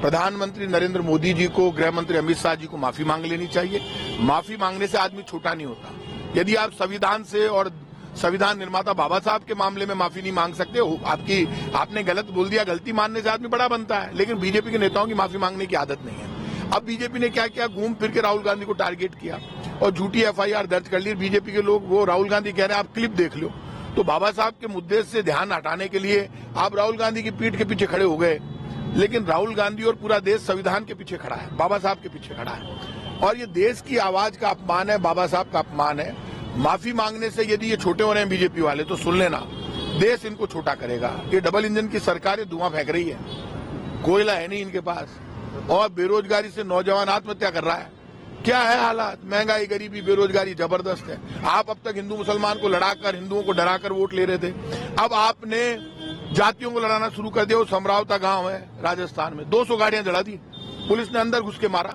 प्रधानमंत्री नरेंद्र मोदी जी को, गृह मंत्री अमित शाह जी को माफी मांग लेनी चाहिए। माफी मांगने से आदमी छोटा नहीं होता। यदि आप संविधान से और संविधान निर्माता बाबा साहब के मामले में माफी नहीं मांग सकते, आपने गलत बोल दिया, गलती मानने से आदमी बड़ा बनता है। लेकिन बीजेपी के नेताओं की माफी मांगने की आदत नहीं है। अब बीजेपी ने क्या किया, घूम फिर के राहुल गांधी को टारगेट किया और झूठी एफआईआर दर्ज कर ली। बीजेपी के लोग, वो राहुल गांधी कह रहे हैं आप क्लिप देख लो। तो बाबा साहब के मुद्दे से ध्यान हटाने के लिए आप राहुल गांधी की पीठ के पीछे खड़े हो गए। लेकिन राहुल गांधी और पूरा देश संविधान के पीछे खड़ा है, बाबा साहब के पीछे खड़ा है। और ये देश की आवाज का अपमान है, बाबा साहब का अपमान है। माफी मांगने से यदि ये छोटे हो रहे हैं बीजेपी वाले, तो सुन लेना, देश इनको छोटा करेगा। ये डबल इंजन की सरकार है, धुआं फेंक रही है, कोयला है नहीं इनके पास। और बेरोजगारी से नौजवान आत्महत्या कर रहा है। क्या है हालात, महंगाई, गरीबी, बेरोजगारी जबरदस्त है। आप अब तक हिंदू मुसलमान को लड़ाकर, हिंदुओं को डराकर वोट ले रहे थे। अब आपने जातियों को लड़ाना शुरू कर दिया। वो समरावता गांव है राजस्थान में, 200 गाड़ियां जला दी पुलिस ने, अंदर घुस के मारा।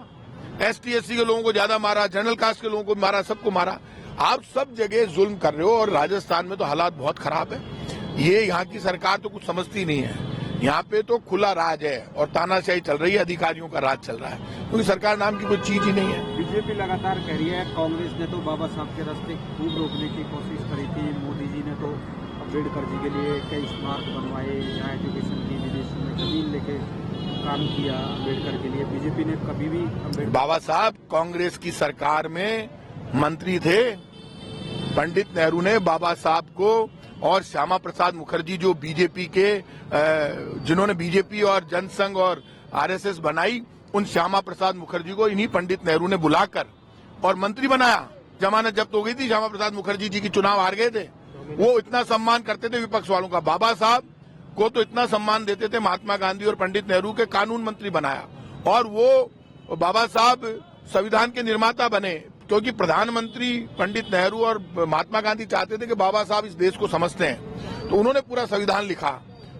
ST SC के लोगों को ज्यादा मारा, जनरल कास्ट के लोगों को मारा, सबको मारा। आप सब जगह जुल्म कर रहे हो। और राजस्थान में तो हालात बहुत खराब है। ये यहाँ की सरकार तो कुछ समझती नहीं है। यहाँ पे तो खुला राज है और तानाशाही चल रही है, अधिकारियों का राज चल रहा है, क्योंकि सरकार नाम की कोई चीज ही नहीं है। बीजेपी लगातार कह रही है, कांग्रेस ने तो बाबा साहब के रास्ते खूब रोकने की कोशिश करी थी। मोदी जी ने तो अम्बेडकर जी के लिए कई स्मारक बनवाए, यहाँ एजुकेशन की, विदेशों में जमीन लेके काम किया अम्बेडकर के लिए। बीजेपी ने कभी भी बाबा साहब कांग्रेस की सरकार में मंत्री थे। पंडित नेहरू ने बाबा साहब को और श्यामा प्रसाद मुखर्जी, जो बीजेपी के, जिन्होंने बीजेपी और जनसंघ और RSS बनाई, उन श्यामा प्रसाद मुखर्जी को इन्हीं पंडित नेहरू ने बुलाकर और मंत्री बनाया। जमानत जब्त हो गई थी, श्यामा प्रसाद मुखर्जी जी की चुनाव हार गए थे। वो इतना सम्मान करते थे विपक्ष वालों का। बाबा साहब को तो इतना सम्मान देते थे, महात्मा गांधी और पंडित नेहरू के कानून मंत्री बनाया। और वो बाबा साहब संविधान के निर्माता बने, क्योंकि प्रधानमंत्री पंडित नेहरू और महात्मा गांधी चाहते थे कि बाबा साहब इस देश को समझते हैं, तो उन्होंने पूरा संविधान लिखा।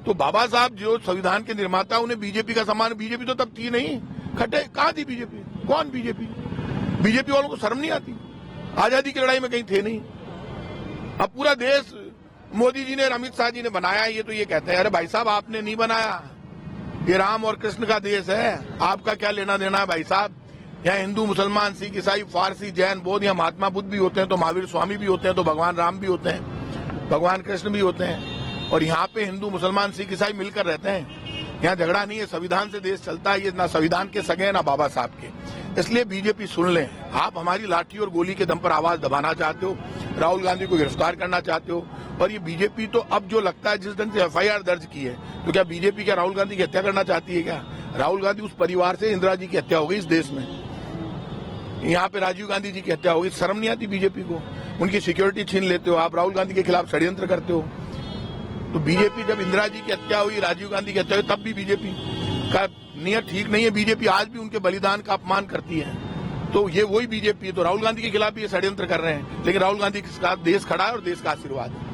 तो बाबा साहब जो संविधान के निर्माता, उन्हें बीजेपी का सम्मान, बीजेपी तो तब थी नहीं, खटे कहां थी बीजेपी, कौन बीजेपी वालों को शर्म नहीं आती? आजादी की लड़ाई में कहीं थे नहीं। अब पूरा देश मोदी जी ने और अमित शाह जी ने बनाया। ये तो ये कहते हैं, अरे भाई साहब आपने नहीं बनाया, ये राम और कृष्ण का देश है, आपका क्या लेना देना है भाई साहब? यहाँ हिंदू, मुसलमान, सिख, ईसाई, फारसी, जैन, बौद्ध, यहाँ महात्मा बुद्ध भी होते हैं, तो महावीर स्वामी भी होते हैं, तो भगवान राम भी होते हैं, भगवान कृष्ण भी होते हैं। और यहाँ पे हिंदू, मुसलमान, सिख, ईसाई मिलकर रहते हैं। यहाँ झगड़ा नहीं है, संविधान से देश चलता है। ये ना संविधान के सगे ना बाबा साहब के। इसलिए बीजेपी सुन लें, आप हमारी लाठी और गोली के दम पर आवाज दबाना चाहते हो, राहुल गांधी को गिरफ्तार करना चाहते हो। और ये बीजेपी तो अब जो लगता है, जिस ढंग से FIR दर्ज की है, तो क्या बीजेपी क्या राहुल गांधी की हत्या करना चाहती है क्या? राहुल गांधी उस परिवार से, इंदिरा जी की हत्या हो गई इस देश में, यहाँ पे राजीव गांधी जी की हत्या हो गई। शर्म नहीं आती बीजेपी को? उनकी सिक्योरिटी छीन लेते हो आप, राहुल गांधी के खिलाफ षड्यंत्र करते हो। तो बीजेपी, जब इंदिरा जी की हत्या हुई, राजीव गांधी की हत्या हुई, तब भी बीजेपी का नियत ठीक नहीं है। बीजेपी आज भी उनके बलिदान का अपमान करती है। तो ये वही बीजेपी है। तो राहुल गांधी के खिलाफ भी ये षड्यंत्र कर रहे हैं, लेकिन राहुल गांधी के साथ देश खड़ा है और देश का आशीर्वाद है।